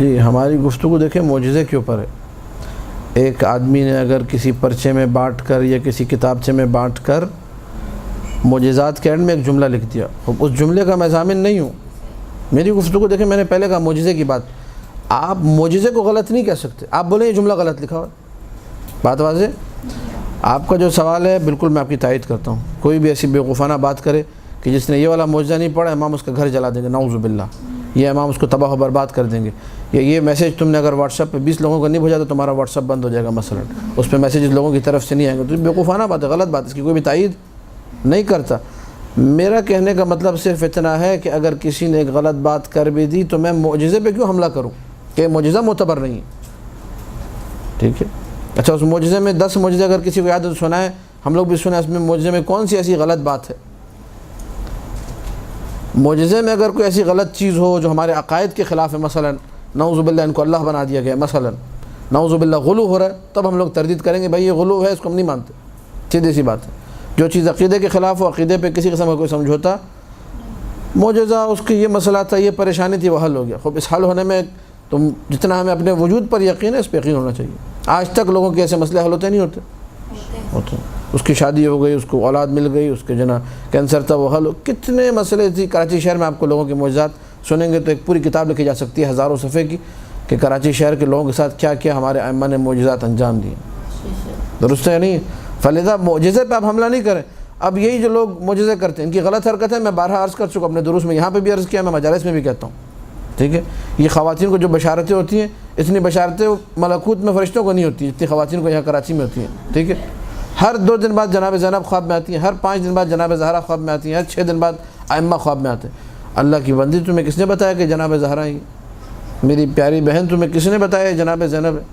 جی ہماری گفتگو دیکھیں معجزے کے اوپر ہے. ایک آدمی نے اگر کسی پرچے میں بانٹ کر یا کسی کتابچے میں بانٹ کر معجزات کے اینڈ میں ایک جملہ لکھ دیا. اس جملے کا میں ضامن نہیں ہوں. میری گفتگو دیکھیں، میں نے پہلے کہا معجزے کی بات. آپ معجزے کو غلط نہیں کہہ سکتے. آپ بولیں یہ جملہ غلط لکھا ہوا. بات واضح. آپ کا جو سوال ہے بالکل میں آپ کی تائید کرتا ہوں. کوئی بھی ایسی بیوقوفانہ بات کرے کہ جس نے یہ والا معجزہ نہیں پڑھا امام اس کا گھر جلا دیں گے، نعوذ باللہ، یہ امام اس کو تباہ و برباد کر دیں گے، یا یہ میسیج تم نے اگر واٹس ایپ پہ 20 لوگوں کو نہیں بھیجا تو تمہارا واٹس ایپ بند ہو جائے گا مثلا، اس پہ میسیجز لوگوں کی طرف سے نہیں آئیں گے. تو بیوقوفانہ بات ہے، غلط بات ہے، اس کی کوئی بھی تائید نہیں کرتا. میرا کہنے کا مطلب صرف اتنا ہے کہ اگر کسی نے ایک غلط بات کر بھی دی تو میں معجزے پہ کیوں حملہ کروں کہ معجزہ معتبر نہیں ہے. ٹھیک ہے. اچھا، اس معجزے میں 10 معجزے اگر کسی کو یاد ہے سنائے، ہم لوگ بھی سنیں اس میں معجزے میں کون سی ایسی غلط بات ہے. معجزے میں اگر کوئی ایسی غلط چیز ہو جو ہمارے عقائد کے خلاف ہے، مثلا نعوذ باللہ ان کو اللہ بنا دیا گیا، مثلا نعوذ باللہ غلو ہو رہا ہے، تب ہم لوگ تردید کریں گے بھائی یہ غلو ہے، اس کو ہم نہیں مانتے. سیدھی سی بات ہے. جو چیز عقیدے کے خلاف ہو، عقیدے پہ کسی قسم کا کوئی سمجھوتا، معجزہ اس کی یہ مسئلہ تھا، یہ پریشانی تھی، وہ حل ہو گیا. خوب اس حل ہونے میں تم جتنا ہمیں اپنے وجود پر یقین ہے اس پہ یقین ہونا چاہیے. آج تک لوگوں کے ایسے مسئلے حل ہوتے نہیں ہوتے. اس کی شادی ہو گئی، اس کو اولاد مل گئی، اس کے کینسر تھا وہ حل ہو. کتنے مسئلے تھی. کراچی شہر میں آپ کو لوگوں کے معجزات سنیں گے تو ایک پوری کتاب لکھی جا سکتی ہے ہزاروں صفحے کی کہ کراچی شہر کے لوگوں کے ساتھ کیا کیا ہمارے ائمہ نے معجزات انجام دیے. درست ہے یا نہیں؟ فلذا معجزے پہ آپ حملہ نہیں کریں. اب یہی جو لوگ معجزے کرتے ہیں ان کی غلط حرکت ہے. میں بارہا عرض کر چکا اپنے دروس میں، یہاں پہ بھی عرض کیا، میں مجالس میں بھی کہتا ہوں. ٹھیک ہے. یہ خواتین کو جو بشارتیں ہوتی ہیں، اتنی بشارتیں ملکوت میں فرشتوں کو نہیں ہوتی جتنی خواتین کو یہاں کراچی میں ہوتی ہیں. ٹھیک ہے. ہر 2 دن بعد جناب زینب خواب میں آتی ہیں، ہر 5 دن بعد جناب زہرا خواب میں آتی ہیں، ہر 6 دن بعد ائمہ خواب میں آتے ہیں. اللہ کی بندی، تمہیں کس نے بتایا کہ جناب زہرا ہی؟ میری پیاری بہن، تمہیں کس نے بتایا جناب زینب ہے؟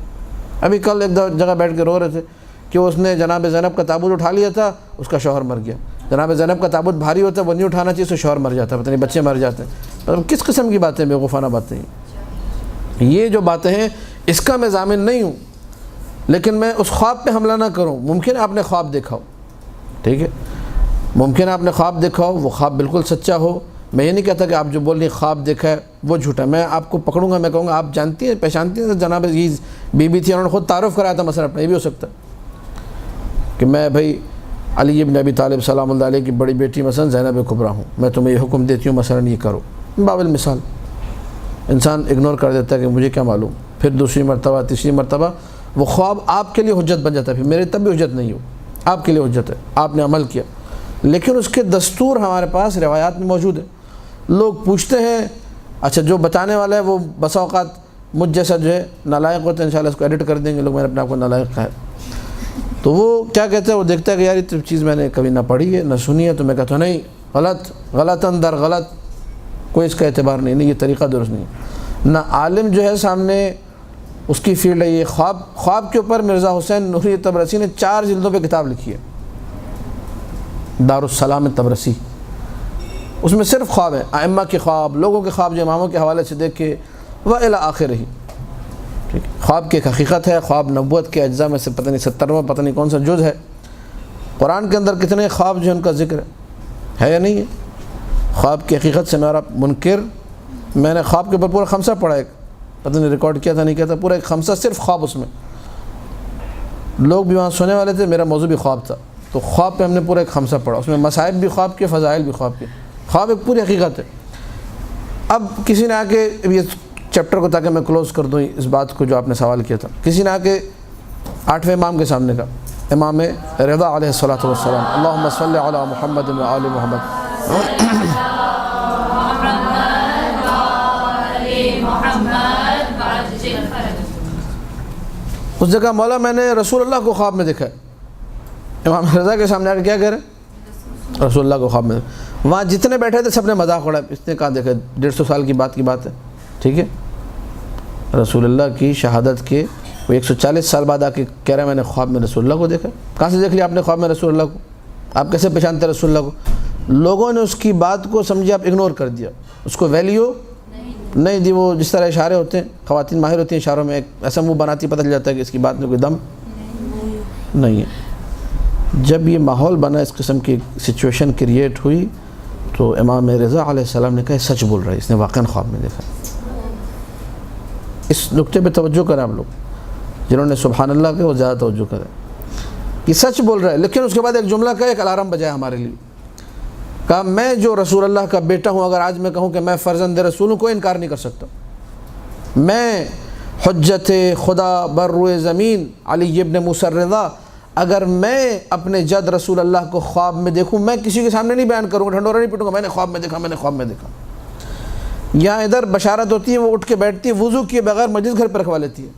ابھی کل ایک جگہ بیٹھ کے رو رہے تھے کہ اس نے جناب زینب کا تابوت اٹھا لیا تھا، اس کا شوہر مر گیا. جناب زینب کا تابوت بھاری ہوتا ہے، وہ نہیں اٹھانا چاہیے، اس سے شوہر مر جاتا ہے، پتہ نہیں بچے مر جاتے ہیں. مطلب کس قسم کی باتیں، بیوقوفانہ باتیں ہیں. یہ جو باتیں ہیں اس کا میں ضامن نہیں ہوں، لیکن میں اس خواب پہ حملہ نہ کروں. ممکن ہے آپ نے خواب دیکھا ہو. ٹھیک ہے. ممکن ہے آپ نے خواب دیکھا ہو، وہ خواب بالکل سچا ہو. میں یہ نہیں کہتا کہ آپ جو بول رہی خواب دیکھا ہے وہ جھوٹا. میں آپ کو پکڑوں گا، میں کہوں گا آپ جانتی ہیں، پہچانتی ہیں جناب یہ بی بی تھی، انہوں نے خود تعارف کرایا تھا مثلا اپنا. یہ بھی ہو سکتا ہے کہ میں بھائی علی بن ابی طالب سلام اللہ علیہ کی بڑی بیٹی مثلا زینب کبریٰ ہوں، میں تمہیں یہ حکم دیتی ہوں مثلا یہ کرو. بابل مثال انسان اگنور کر دیتا ہے کہ مجھے کیا معلوم. پھر دوسری مرتبہ، تیسری مرتبہ وہ خواب آپ کے لیے حجت بن جاتا ہے. پھر میرے تب بھی حجت نہیں ہو، آپ کے لیے حجت ہے، آپ نے عمل کیا. لیکن اس کے دستور ہمارے پاس روایات میں موجود ہیں. لوگ پوچھتے ہیں، اچھا جو بتانے والا ہے وہ بسا اوقات مجھ جیسا جو ہے نالائق ہوتا ہے، انشاءاللہ اس کو ایڈٹ کر دیں گے لوگ، میں نے اپنے آپ کو نالائق کہا ہے. تو وہ کیا کہتے ہیں، وہ دیکھتا ہے کہ یار یہ چیز میں نے کبھی نہ پڑھی ہے نہ سنی ہے. تو میں کہتا ہوں نہیں، غلط اندر غلط، کوئی اس کا اعتبار نہیں، یہ طریقہ درست نہیں. نہ عالم جو ہے سامنے اس کی فیلڈ ہے. یہ خواب کے اوپر مرزا حسین نوری تبرسی نے 4 جلدوں پہ کتاب لکھی ہے، دارالسلام تبرسی. اس میں صرف خواب ہیں، ائمہ کے خواب، لوگوں کے خواب جو اماموں کے حوالے سے دیکھ کے وَإِلَىٰ آخِرِهِ. ٹھیک ہے. خواب کی ایک حقیقت ہے. خواب نبوت کے اجزاء میں سے پتہ نہیں 70واں پتہ نہیں کون سا جز ہے. قرآن کے اندر کتنے خواب جو ان کا ذکر ہے یا نہیں ہے. خواب کی حقیقت سے میرا منکر، میں نے خواب کے اوپر پورا خمسہ پڑھا، ایک پتہ نہیں ریکارڈ کیا تھا نہیں کیا تھا، پورا ایک خمسہ صرف خواب. اس میں لوگ بھی وہاں سونے والے تھے، میرا موضوع بھی خواب تھا. تو خواب پہ ہم نے پورا ایک خمسہ پڑھا. اس میں مصائب بھی خواب کے، فضائل بھی خواب کے. خواب ایک پوری حقیقت ہے. اب کسی نے آ کے یہ چیپٹر کو، تاکہ میں کلوز کر دوں اس بات کو جو آپ نے سوال کیا تھا، کسی نے آ کے 8ویں امام کے سامنے کا، امام رضا علیہ الصلوۃ والسلام، اللہم صلی علی محمد و آل محمد، اس جگہ مولا میں نے رسول اللہ کو خواب میں دیکھا ہے. امام رضا کے سامنے آ کے کیا کہہ رہے ہیں؟ رسول اللہ کو خواب میں. وہاں جتنے بیٹھے تھے سب نے مذاق اڑایا، اس نے کہا دیکھا 150 سال کی بات ہے. ٹھیک ہے. رسول اللہ کی شہادت کے وہ 140 سال بعد آ کے کہہ رہے ہیں میں نے خواب میں رسول اللہ کو دیکھا. کہاں سے دیکھ لیا آپ نے خواب میں رسول اللہ کو؟ آپ کیسے پہچانتے رسول اللہ کو؟ لوگوں نے اس کی بات کو سمجھے، آپ اگنور کر دیا، اس کو ویلیو نہیں دی. وہ جس طرح اشارے ہوتے ہیں، خواتین ماہر ہوتی ہیں اشاروں میں، ایک ایسا منہ بناتی پتہ چل جاتا ہے کہ اس کی بات میں کوئی دم نہیں ہے. جب یہ ماحول بنا، اس قسم کی سچویشن کریٹ ہوئی، تو امام رضا علیہ السلام نے کہا سچ بول رہا ہے، اس نے واقعاً خواب میں دیکھا. اس نقطے پہ توجہ کریں آپ لوگ، جنہوں نے سبحان اللہ کہ وہ زیادہ توجہ کریں کہ سچ بول رہا ہے، لیکن اس کے بعد ایک جملہ کا ایک الارم بجایا ہمارے لیے، کہا میں جو رسول اللہ کا بیٹا ہوں، اگر آج میں کہوں کہ میں فرزند رسول ہوں، کوئی انکار نہیں کر سکتا، میں حجت خدا بر روئے زمین علی ابن موسیٰ الرضا، اگر میں اپنے جد رسول اللہ کو خواب میں دیکھوں، میں کسی کے سامنے نہیں بیان کروں گا، ڈھنڈورا نہیں پیٹوں گا، میں نے خواب میں دیکھا، میں نے خواب میں دیکھا۔ یہاں ادھر بشارت ہوتی ہے، وہ اٹھ کے بیٹھتی ہے، وضو کیے بغیر مجلس گھر پہ رکھوا لیتی ہے،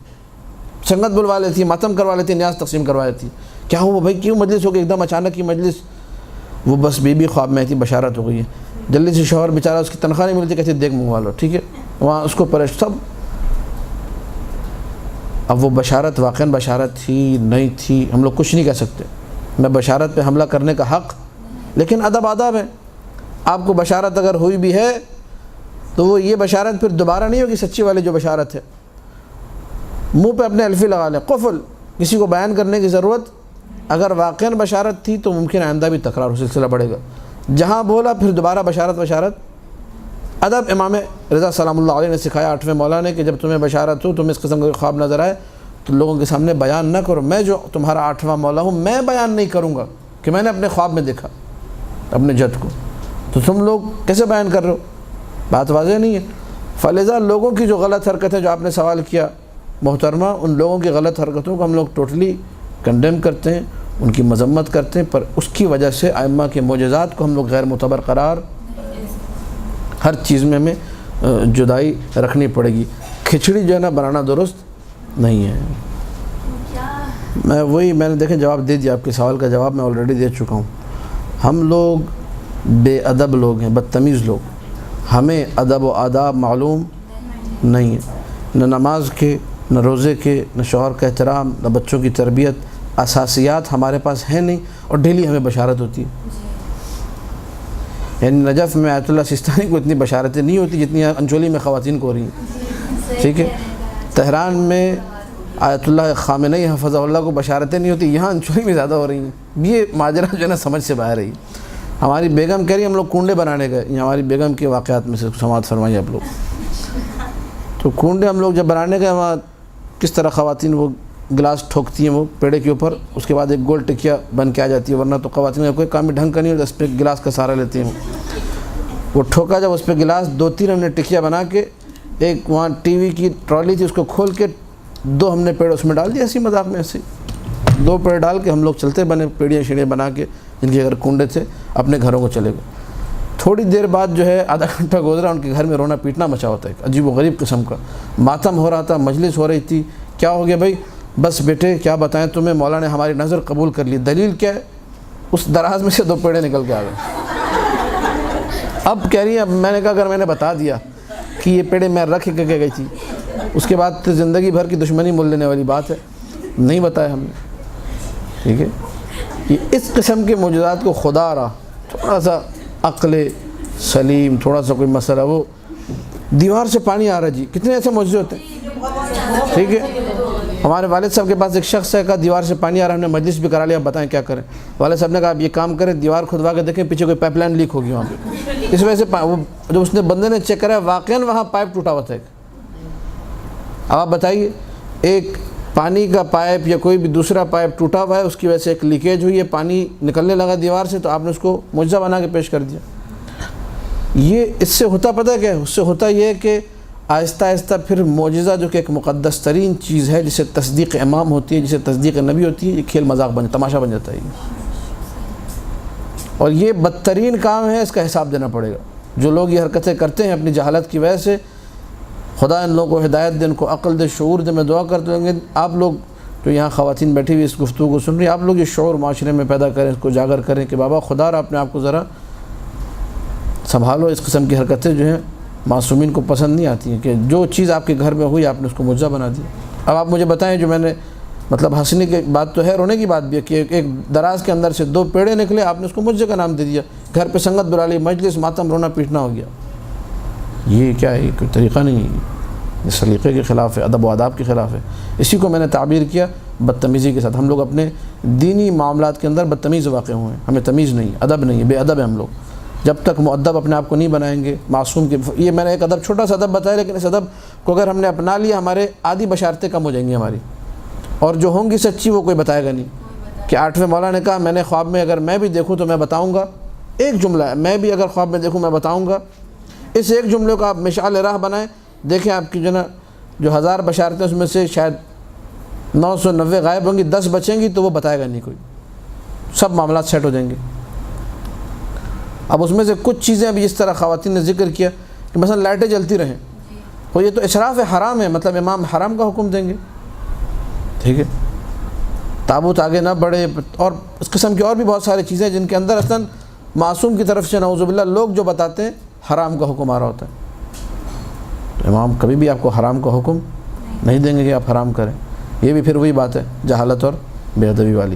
سنگت بلوا لیتی ہے، ماتم کروا لیتی ہے، نیاز تقسیم کروا لیتی ہے۔ کیا ہوا بھائی، کیوں مجلس ہو گئی ایک دم اچانک کی مجلس؟ وہ بس بی خواب میں تھی، بشارت ہو گئی ہے۔ جلدی سے شوہر بیچارہ، اس کی تنخواہ نہیں ملتی، کہتے دیکھ منگوا لو، ٹھیک ہے، وہاں اس کو سب۔ اب وہ بشارت واقعاً بشارت تھی نہیں تھی، ہم لوگ کچھ نہیں کہہ سکتے، نہ بشارت پہ حملہ کرنے کا حق، لیکن ادب آداب ہے۔ آپ کو بشارت اگر ہوئی بھی ہے تو وہ یہ بشارت پھر دوبارہ نہیں ہوگی سچی والی جو بشارت ہے۔ منہ پہ اپنے الفی لگا لیں، قفل، کسی کو بیان کرنے کی ضرورت، اگر واقعاً بشارت تھی تو ممکن آئندہ بھی تکرار ہو، سلسلہ بڑھے گا، جہاں بولا پھر دوبارہ بشارت۔ ادب امام رضا سلام اللہ علیہ نے سکھایا 8ویں مولا نے کہ جب تمہیں بشارت ہو، تمہیں اس قسم کا خواب نظر آئے تو لوگوں کے سامنے بیان نہ کرو، میں جو تمہارا 8واں مولا ہوں میں بیان نہیں کروں گا کہ میں نے اپنے خواب میں دیکھا اپنے جد کو، تو تم لوگ کیسے بیان کر رہے ہو؟ بات واضح نہیں ہے۔ فلذا لوگوں کی جو غلط حرکت ہے، جو آپ نے سوال کیا محترمہ، ان لوگوں کی غلط حرکتوں کو ہم لوگ ٹوٹلی کنڈیم کرتے ہیں، ان کی مذمت کرتے ہیں، پر اس کی وجہ سے ائمہ کے معجزات کو ہم لوگ غیر معتبر قرار، ہر چیز میں ہمیں جدائی رکھنی پڑے گی۔ کھچڑی جو ہے نا بنانا درست نہیں ہے۔ میں نے دیکھیں جواب دے دیا، آپ کے سوال کا جواب میں آلریڈی دے چکا ہوں۔ ہم لوگ بے ادب لوگ ہیں، بدتمیز لوگ، ہمیں ادب و آداب معلوم نہیں ہے، نہ نماز کے، نہ روزے کے، نہ شوہر کا احترام، نہ بچوں کی تربیت، اساسیات ہمارے پاس ہیں نہیں، اور ڈیلی ہمیں بشارت ہوتی ہے۔ یعنی نجف میں آیت اللہ سستانی کو اتنی بشارتیں نہیں ہوتی جتنی انچولی میں خواتین کو ہو رہی ہیں، ٹھیک ہے۔ تہران میں آیت اللہ خامنئی حفظہ اللہ کو بشارتیں نہیں ہوتی، یہاں انچولی میں زیادہ ہو رہی ہیں۔ یہ ماجرا جو ہے نا سمجھ سے باہر رہی۔ ہماری بیگم کہہ رہی ہے ہم لوگ کنڈے بنانے گئے، یہ ہماری بیگم کے واقعات میں سے سماعت فرمائیے آپ لوگ۔ تو کنڈے ہم لوگ جب بنانے گئے، وہاں کس طرح خواتین وہ گلاس ٹھوکتی ہیں وہ پیڑے کے اوپر، اس کے بعد ایک گول ٹکیا بن کے آ جاتی ہے، ورنہ تو خواتین کا کوئی کام بھی ڈھنگ کا نہیں ہوتا، اس پہ گلاس کا سہارا لیتی ہیں۔ وہ ٹھوکا جب اس پہ گلاس، 2-3 ہم نے ٹکیا بنا کے، ایک وہاں ٹی وی کی ٹرالی تھی اس کو کھول کے 2 ہم نے پیڑ اس میں ڈال دیا، اسی مذاق میں ایسے 2 پیڑ ڈال کے ہم لوگ چلتے بنے، پیڑیاں شیڑیاں بنا کے، جن کے اگر کنڈے تھے اپنے گھروں کو چلے گئے۔ تھوڑی دیر بعد جو ہے آدھا گھنٹہ گزرا، ان کے گھر میں رونا پیٹنا مچا ہوتا ہے، ایک عجیب و غریب قسم کا ماتم ہو رہا تھا، مجلس ہو رہی تھی۔ کیا ہو گیا بھائی؟ بس بیٹے کیا بتائیں تمہیں، مولا نے ہماری نظر قبول کر لی۔ دلیل کیا ہے؟ اس دراز میں سے 2 پیڑے نکل کے آ گئے۔ اب کہہ رہی ہیں، اب میں نے کہا اگر میں نے بتا دیا کہ یہ پیڑے میں رکھ کے گئی تھی، اس کے بعد تو زندگی بھر کی دشمنی مول لینے والی بات ہے، نہیں بتایا ہم نے، ٹھیک ہے۔ یہ اس قسم کے معجزات کو خدا را تھوڑا سا عقل سلیم، تھوڑا سا کوئی مسئلہ، وہ دیوار سے پانی آ رہا جی، کتنے ایسے معجزے ہوتے ہیں، ٹھیک ہے۔ ہمارے والد صاحب کے پاس ایک شخص ہے، کہا دیوار سے پانی آ رہا ہے، ہم نے مجلس بھی کرا لیا، اب بتائیں کیا کریں۔ والد صاحب نے کہا اب یہ کام کریں، دیوار کھدوا کے دیکھیں پیچھے کوئی پائپ لائن لیک ہوگی وہاں پہ، اس وجہ سے وہ جب اس نے بندے نے چیک کرا واقعاً وہاں پائپ ٹوٹا ہوا تھا۔ اب آپ بتائیے، ایک پانی کا پائپ یا کوئی بھی دوسرا پائپ ٹوٹا ہوا ہے، اس کی وجہ سے ایک لیکیج ہوئی ہے، پانی نکلنے لگا دیوار سے، تو آپ نے اس کو معجزہ بنا کے پیش کر دیا۔ یہ اس سے ہوتا پتہ کیا ہے؟ اس سے ہوتا یہ ہے کہ آہستہ آہستہ پھر معجزہ جو کہ ایک مقدس ترین چیز ہے، جسے تصدیق امام ہوتی ہے، جسے تصدیق نبی ہوتی ہے، یہ کھیل مذاق تماشا بن جاتا ہے۔ اور یہ بدترین کام ہے، اس کا حساب دینا پڑے گا۔ جو لوگ یہ حرکتیں کرتے ہیں اپنی جہالت کی وجہ سے، خدا ان لوگوں کو ہدایت دے، ان کو عقل دے، شعور دے۔ میں دعا کرتا ہوں کہ آپ لوگ جو یہاں خواتین بیٹھی ہوئی اس گفتگو کو سن رہی ہیں، آپ لوگ یہ شعور معاشرے میں پیدا کریں، اس کو اجاگر کریں کہ بابا خدا را اپنے آپ کو ذرا سنبھالو، اس قسم کی حرکتیں جو ہیں معصومین کو پسند نہیں آتی ہیں، کہ جو چیز آپ کے گھر میں ہوئی آپ نے اس کو معجزہ بنا دیا۔ اب آپ مجھے بتائیں، جو میں نے مطلب ہنسنے کی بات تو ہے، رونے کی بات بھی ہے، کہ ایک دراز کے اندر سے 2 پیڑے نکلے، آپ نے اس کو معجزے کا نام دے دیا، گھر پہ سنگت بلا لی، مجلس ماتم رونا پیٹنا ہو گیا۔ یہ کیا ہے؟ کوئی طریقہ نہیں ہے، یہ سلیقے کے خلاف ہے، ادب و آداب کے خلاف ہے۔ اسی کو میں نے تعبیر کیا بدتمیزی کے ساتھ۔ ہم لوگ اپنے دینی معاملات کے اندر بدتمیز واقع ہوئے ہیں، ہمیں تمیز نہیں، ادب نہیں ہے، بے ادب ہیں ہم لوگ۔ جب تک مؤدب اپنے آپ کو نہیں بنائیں گے معصوم کی. یہ میں نے ایک ادب چھوٹا سا ادب بتایا، لیکن اس ادب کو اگر ہم نے اپنا لیا ہمارے آدھی بشارتیں کم ہو جائیں گی ہماری، اور جو ہوں گی سچی وہ کوئی بتائے گا نہیں. کہ 8ویں مولا نے کہا میں نے خواب میں اگر میں بھی دیکھوں تو میں بتاؤں گا. ایک جملہ ہے، میں بھی اگر خواب میں دیکھوں میں بتاؤں گا. اس ایک جملے کو آپ مشعل راہ بنائیں، دیکھیں آپ کی جو 1000 بشارتیں اس میں سے شاید 990 غائب ہوں گی، 10 بچیں گی تو وہ بتائے گا نہیں کوئی، سب معاملات سیٹ ہو جائیں گے. اب اس میں سے کچھ چیزیں ابھی اس طرح خواتین نے ذکر کیا کہ مثلا لائٹیں جلتی رہیں، اور یہ تو اسراف حرام ہے، مطلب امام حرام کا حکم دیں گے. ٹھیک ہے، تابوت آگے نہ بڑھے، اور اس قسم کی اور بھی بہت ساری چیزیں جن کے اندر اصلاً معصوم کی طرف سے نعوذ باللہ لوگ جو بتاتے ہیں حرام کا حکم آ رہا ہوتا ہے. تو امام کبھی بھی آپ کو حرام کا حکم نہیں دیں گے کہ آپ حرام کریں. یہ بھی پھر وہی بات ہے جہالت اور بے ادبی والی.